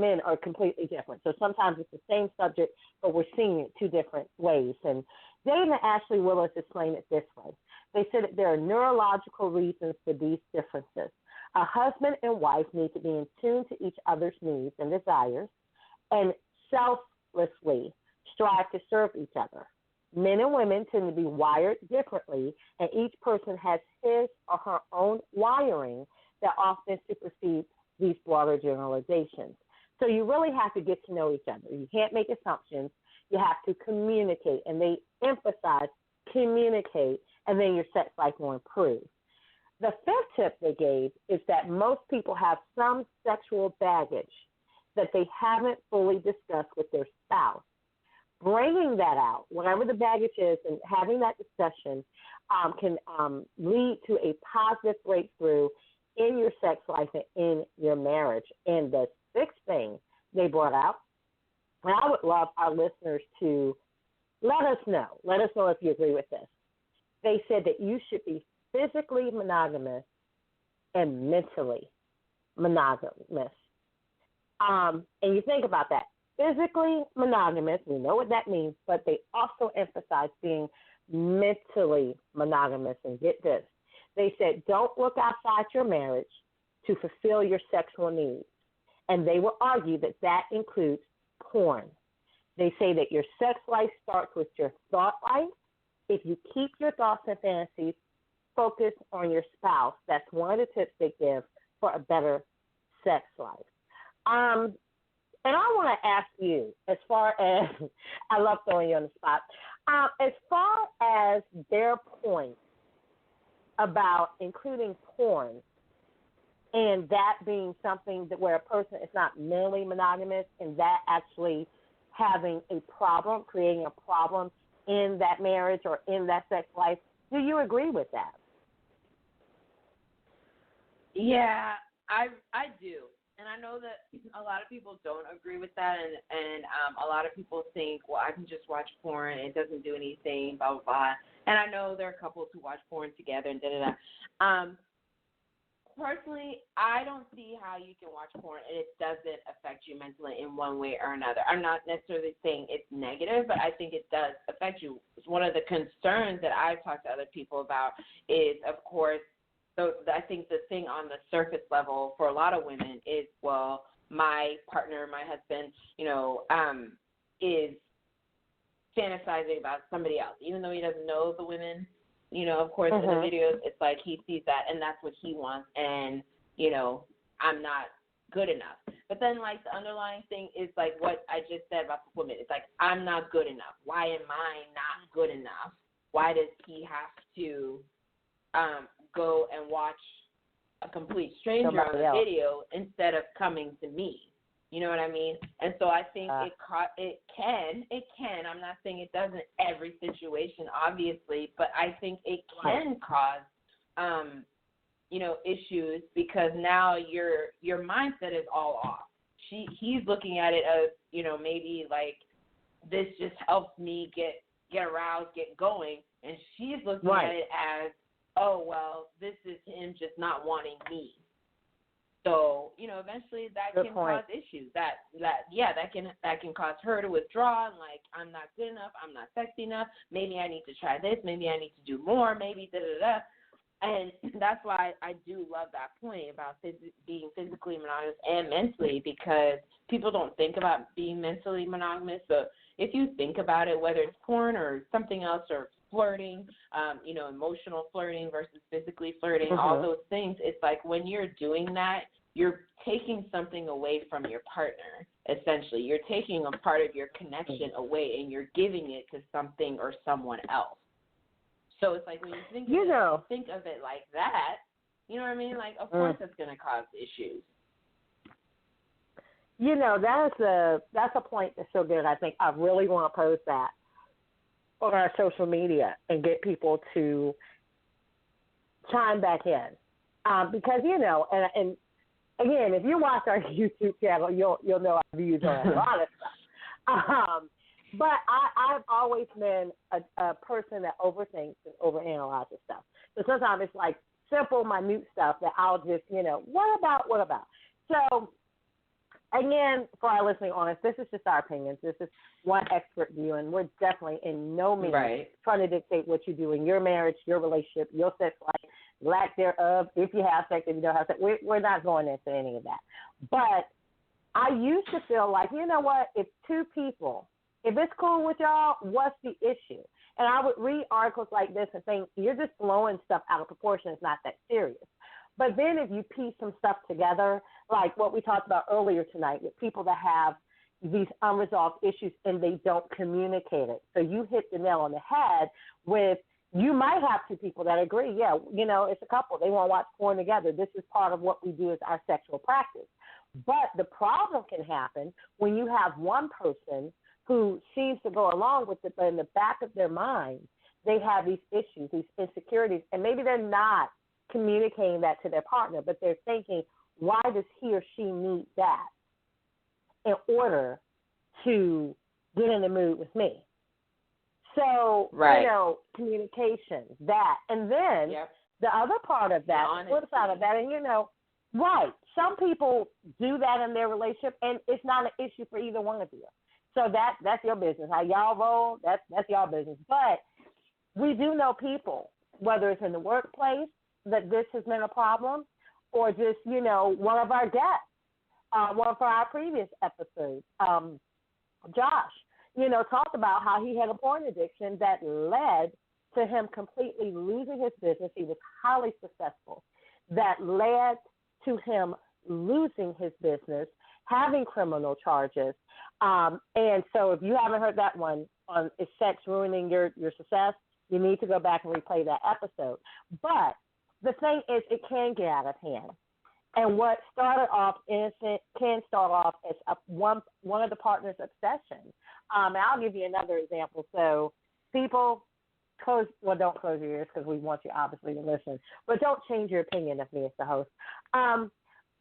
men are completely different. So sometimes it's the same subject, but we're seeing it two different ways. And Dave and Ashley Willis explained it this way. They said that there are neurological reasons for these differences. A husband and wife need to be in tune to each other's needs and desires and selflessly strive to serve each other. Men and women tend to be wired differently, and each person has his or her own wiring that often supersedes these broader generalizations. So you really have to get to know each other. You can't make assumptions. You have to communicate, and they emphasize communicate, and then your sex life will improve. The fifth tip they gave is that most people have some sexual baggage that they haven't fully discussed with their spouse. Bringing that out, whatever the baggage is, and having that discussion can lead to a positive breakthrough in your sex life and in your marriage. And the sixth thing they brought out, and I would love our listeners to let us know if you agree with this. They said that you should be physically monogamous and mentally monogamous. And you think about that. Physically monogamous, we know what that means, but they also emphasize being mentally monogamous. And get this, they said don't look outside your marriage to fulfill your sexual needs. And they will argue that that includes porn. They say that your sex life starts with your thought life. If you keep your thoughts and fantasies focused on your spouse, that's one of the tips they give for a better sex life. And I want to ask you, as far as, I love throwing you on the spot, as far as their point about including porn and that being something that where a person is not mentally monogamous and that actually having a problem, creating a problem in that marriage or in that sex life, do you agree with that? Yeah, I do. And I know that a lot of people don't agree with that, and a lot of people think, well, I can just watch porn, it doesn't do anything, blah, blah, blah. And I know there are couples who watch porn together and da-da-da. Personally, I don't see how you can watch porn and it doesn't affect you mentally in one way or another. I'm not necessarily saying it's negative, but I think it does affect you. One of the concerns that I've talked to other people about is, of course, so I think the thing on the surface level for a lot of women is, well, my partner, my husband, is fantasizing about somebody else, even though he doesn't know the women. Of course, in the videos, it's like he sees that and that's what he wants, and, I'm not good enough. But then, like, the underlying thing is, like, what I just said about the women. It's like, I'm not good enough. Why am I not good enough? Why does he have to go and watch a complete stranger on the video instead of coming to me? You know what I mean? And so I think it can. I'm not saying it doesn't every situation, obviously, but I think it can cause, issues because now your mindset is all off. He's looking at it as, maybe like this just helps me get aroused, get going, and she's looking at it as, oh, well, this is him just not wanting me. So, eventually that Good can point. cause issues. That can cause her to withdraw and like, I'm not good enough, I'm not sexy enough, maybe I need to try this, maybe I need to do more, maybe da-da-da. And that's why I do love that point about being physically monogamous and mentally, because people don't think about being mentally monogamous. So if you think about it, whether it's porn or something else or flirting, emotional flirting versus physically flirting, all those things, it's like when you're doing that, you're taking something away from your partner, essentially. You're taking a part of your connection away and you're giving it to something or someone else. So it's like when you think of it like that, you know what I mean? Like, of course it's going to cause issues. That's a point that's so good. I think I really want to post that on our social media and get people to chime back in. Because, and again, if you watch our YouTube channel, you'll know our views on a lot of stuff. But I've always been a person that overthinks and overanalyzes stuff. So sometimes it's like simple, minute stuff that I'll just, what about? So, again, for our listening audience, this is just our opinions. This is one expert view, and we're definitely in no means trying to dictate what you do in your marriage, your relationship, your sex life, lack thereof, if you have sex, if you don't have sex. We're not going into any of that. But I used to feel like, you know what, if two people, if it's cool with y'all, what's the issue? And I would read articles like this and think, you're just blowing stuff out of proportion. It's not that serious. But then if you piece some stuff together, like what we talked about earlier tonight with people that have these unresolved issues and they don't communicate it. So you hit the nail on the head with, you might have two people that agree, it's a couple. They want to watch porn together. This is part of what we do as our sexual practice. But the problem can happen when you have one person who seems to go along with it, but in the back of their mind, they have these issues, these insecurities, and maybe they're not communicating that to their partner, but they're thinking, why does he or she need that in order to get in the mood with me? So, communication, that. And then the other part of that, the flip side of that, and some people do that in their relationship, and it's not an issue for either one of you. So that's your business. How y'all roll, that's y'all business. But we do know people, whether it's in the workplace, that this has been a problem, or just, one of our guests, one of our previous episodes, Josh, talked about how he had a porn addiction that led to him completely losing his business. He was highly successful. That led to him losing his business, having criminal charges. And so if you haven't heard that one on Is Sex Ruining Your Success, you need to go back and replay that episode. But the thing is, it can get out of hand. And what started off innocent can start off as one of the partner's obsession. And I'll give you another example. So people don't close your ears because we want you obviously to listen, but don't change your opinion of me as the host.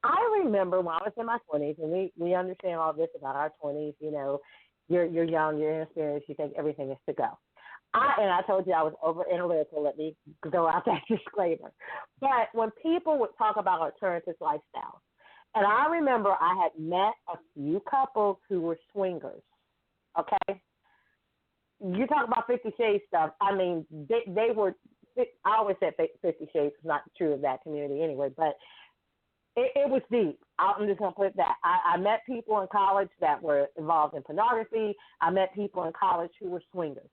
I remember when I was in my 20s, and we understand all this about our 20s, you're young, you're inexperienced, you think everything is to go. I told you I was over analytical. Let me go out that disclaimer. But when people would talk about alternative lifestyles, and I remember I had met a few couples who were swingers, okay? You talk about 50 Shades stuff. I mean, they were, I always said 50 Shades is not true of that community anyway, but it was deep. I'm just going to put it that. I met people in college that were involved in pornography. I met people in college who were swingers.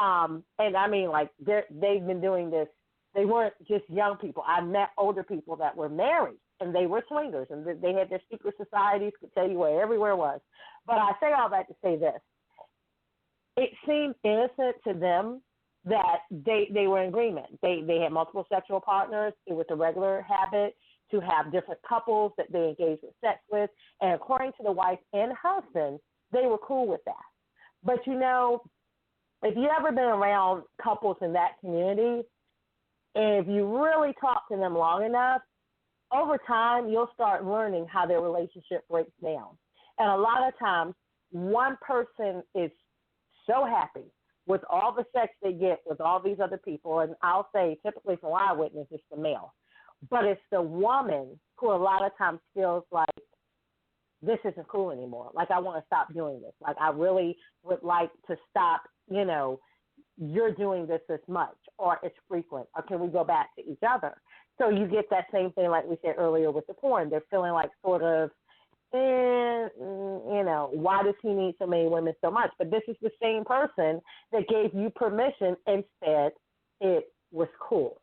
And I mean, like, they've been doing this. They weren't just young people. I met older people that were married, and they were swingers, and they had their secret societies, could tell you where everywhere was. But I say all that to say this. It seemed innocent to them that they were in agreement. They had multiple sexual partners. It was a regular habit to have different couples that they engaged with sex with. And according to the wife and husband, they were cool with that. But, if you ever been around couples in that community, and if you really talk to them long enough, over time you'll start learning how their relationship breaks down. And a lot of times one person is so happy with all the sex they get with all these other people, and I'll say typically from what I witness, it's the male. but it's the woman who a lot of times feels like this isn't cool anymore. Like, I want to stop doing this. Like, I really would like to stop, you're doing this much, or it's frequent, or can we go back to each other? So you get that same thing like we said earlier with the porn. They're feeling like sort of, why does he need so many women so much? But this is the same person that gave you permission and said it was cool.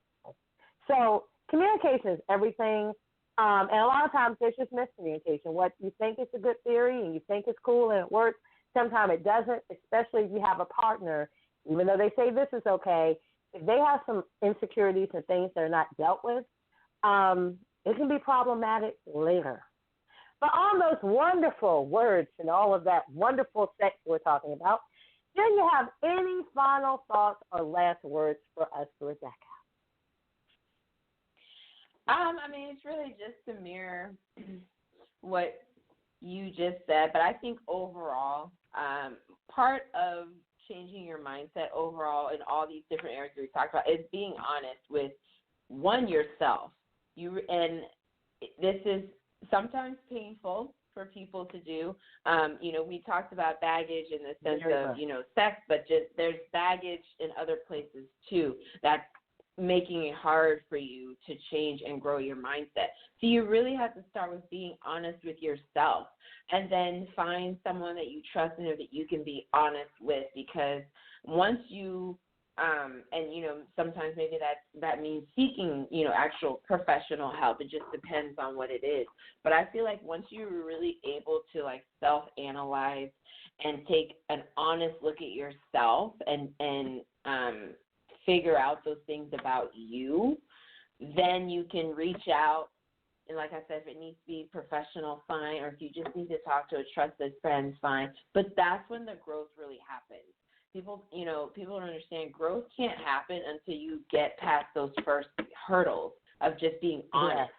So communication is everything. And a lot of times there's just miscommunication. What you think is a good theory and you think is cool and it works, sometimes it doesn't, especially if you have a partner. Even though they say this is okay, if they have some insecurities and things that are not dealt with, it can be problematic later. But on those wonderful words and all of that wonderful sex we're talking about, do you have any final thoughts or last words for us, Rebecca? It's really just to mirror what you just said, but I think overall, part of changing your mindset overall in all these different areas we talked about is being honest with yourself. And this is sometimes painful for people to do. We talked about baggage in the sense of, sex, but just there's baggage in other places too that's making it hard for you to change and grow your mindset. So you really have to start with being honest with yourself, and then find someone that you trust and that you can be honest with, because once you sometimes maybe that means seeking, actual professional help. It just depends on what it is. But I feel like once you're really able to self-analyze and take an honest look at yourself and figure out those things about you, then you can reach out. And like I said, if it needs to be professional, fine. Or if you just need to talk to a trusted friend, fine. But that's when the growth really happens. People don't understand growth can't happen until you get past those first hurdles of just being honest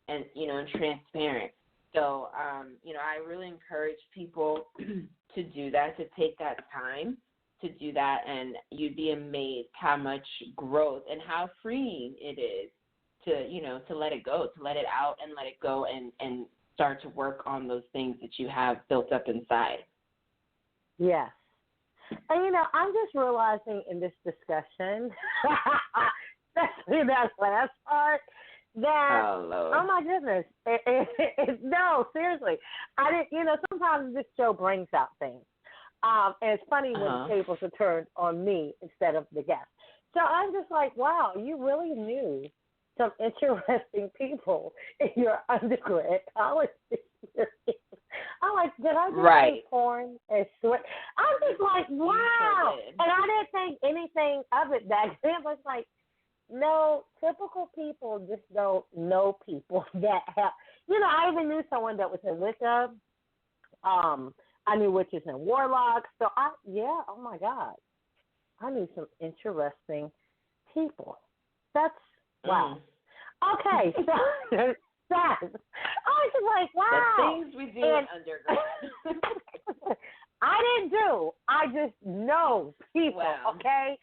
and transparent. So, I really encourage people to do that, to take that time to do that, and you'd be amazed how much growth and how freeing it is to let it go, to let it out and let it go and start to work on those things that you have built up inside. Yes. And, I'm just realizing in this discussion, especially that last part, that, oh my goodness, no, seriously. I didn't, sometimes this show brings out things. And it's funny when the tables are turned on me instead of the guest. So I'm just like, wow, you really knew some interesting people in your undergrad college experience. I'm like, did I just see porn and sweat? I'm just like, wow. And I didn't think anything of it back then. But it's like, no, typical people just don't know people that have, I even knew someone that was in Wicca. I knew witches and warlocks. So, oh my God. I knew some interesting people. That's, wow. Okay, so I was just like, wow. The things we do in undergrad. I just know people, okay?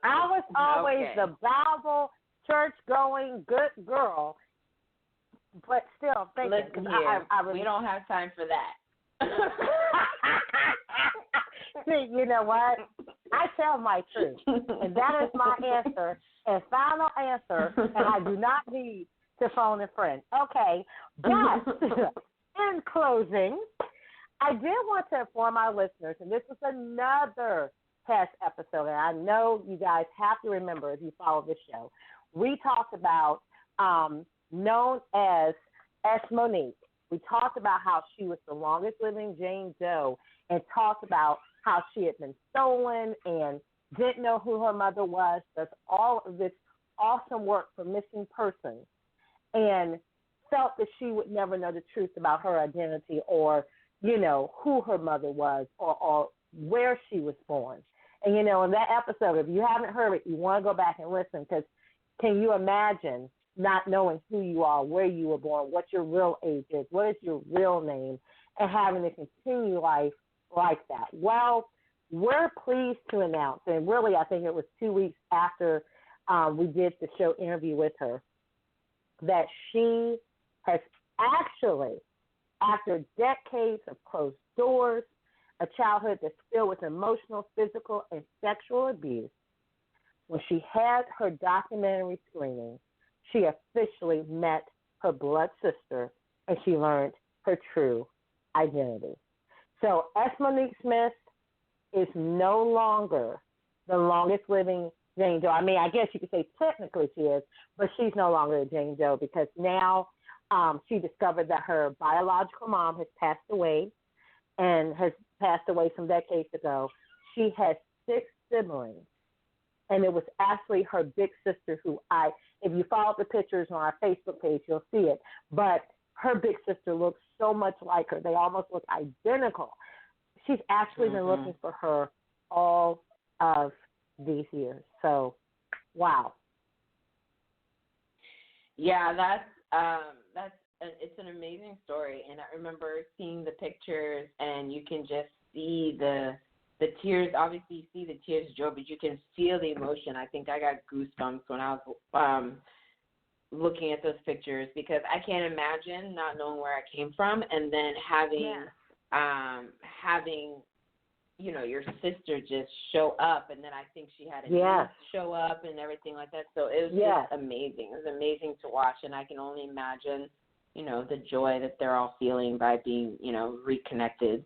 I was always the Bible, church-going, good girl, but still thinking. Listen here, we don't have time for that. See, you know what? I tell my truth, and that is my answer and final answer, and I do not need to phone a friend. Okay, but in closing, I did want to inform our listeners, and this is another past episode, and I know you guys have to remember if you follow this show, we talked about known as Monique. We talked about how she was the longest living Jane Doe and talked about how she had been stolen and didn't know who her mother was, does all of this awesome work for missing persons, and felt that she would never know the truth about her identity or, who her mother was or where she was born. And, in that episode, if you haven't heard it, you want to go back and listen, because can you imagine not knowing who you are, where you were born, what your real age is, what is your real name, and having to continue life like that? Well, we're pleased to announce, and really I think it was 2 weeks after we did the show interview with her, that she has actually, after decades of closed doors, a childhood that's filled with emotional, physical, and sexual abuse, when she had her documentary screening, she officially met her blood sister and she learned her true identity. So S. Monique Smith is no longer the longest living Jane Doe. I mean, I guess you could say technically she is, but she's no longer a Jane Doe because now she discovered that her biological mom has passed away and has passed away some decades ago. She has 6 siblings. And it was actually her big sister who if you follow the pictures on our Facebook page, you'll see it. But her big sister looks so much like her. They almost look identical. She's actually been looking for her all of these years. So, wow. Yeah, it's an amazing story. And I remember seeing the pictures, and you can just see the tears. Obviously, you see the tears, Joe, but you can feel the emotion. I think I got goosebumps when I was looking at those pictures because I can't imagine not knowing where I came from and then having your sister just show up, and then I think she had a niece show up and everything like that. So it was just amazing. It was amazing to watch, and I can only imagine, the joy that they're all feeling by being, reconnected.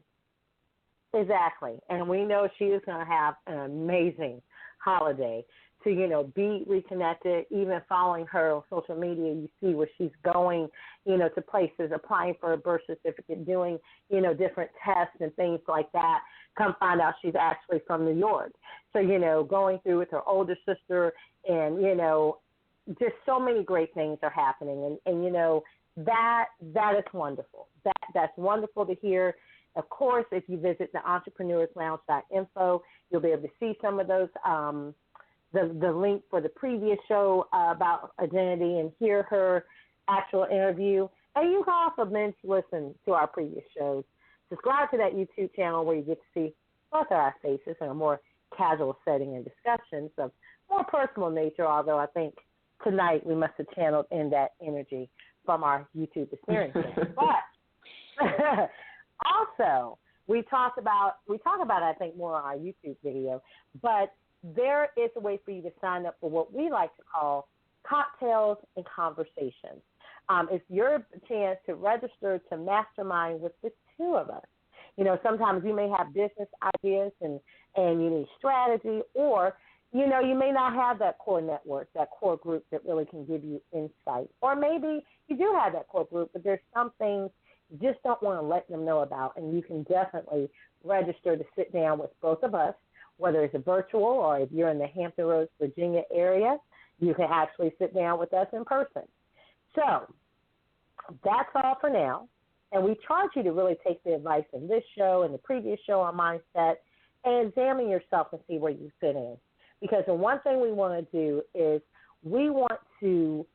Exactly. And we know she is going to have an amazing holiday to, be reconnected. Even following her on social media, you see where she's going, to places, applying for a birth certificate, doing, different tests and things like that. Come find out she's actually from New York. So, going through with her older sister and, just so many great things are happening. And that is wonderful. That's wonderful to hear. Of course, if you visit the entrepreneurslounge.info, you'll be able to see some of those, the link for the previous show about identity and hear her actual interview. And you can also binge listen to our previous shows. Subscribe to that YouTube channel where you get to see both of our faces in a more casual setting and discussions of more personal nature, although I think tonight we must have channeled in that energy from our YouTube experiences. But also, we talk about I think more on our YouTube video, but there is a way for you to sign up for what we like to call cocktails and conversations. It's your chance to register to mastermind with the 2 of us. Sometimes you may have business ideas and you need strategy, or, you may not have that core network, that core group that really can give you insight. Or maybe you do have that core group, but there's some things you just don't want to let them know about, and you can definitely register to sit down with both of us, whether it's a virtual or if you're in the Hampton Roads, Virginia area, you can actually sit down with us in person. So that's all for now. And we charge you to really take the advice in this show and the previous show on Mindset and examine yourself and see where you fit in. Because the one thing we want to do is we want to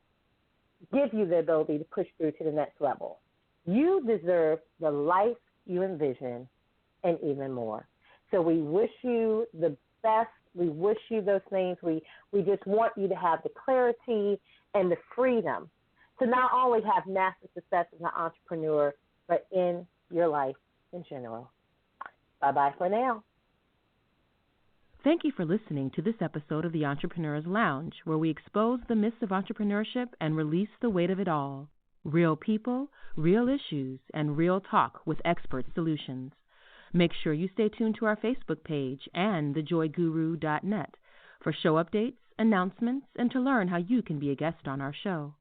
give you the ability to push through to the next level. You deserve the life you envision and even more. So we wish you the best. We wish you those things. We just want you to have the clarity and the freedom to not only have massive success as an entrepreneur, but in your life in general. Bye-bye for now. Thank you for listening to this episode of the Entrepreneur's Lounge, where we expose the myths of entrepreneurship and release the weight of it all. Real people, real issues, and real talk with expert solutions. Make sure you stay tuned to our Facebook page and thejoyguru.net for show updates, announcements, and to learn how you can be a guest on our show.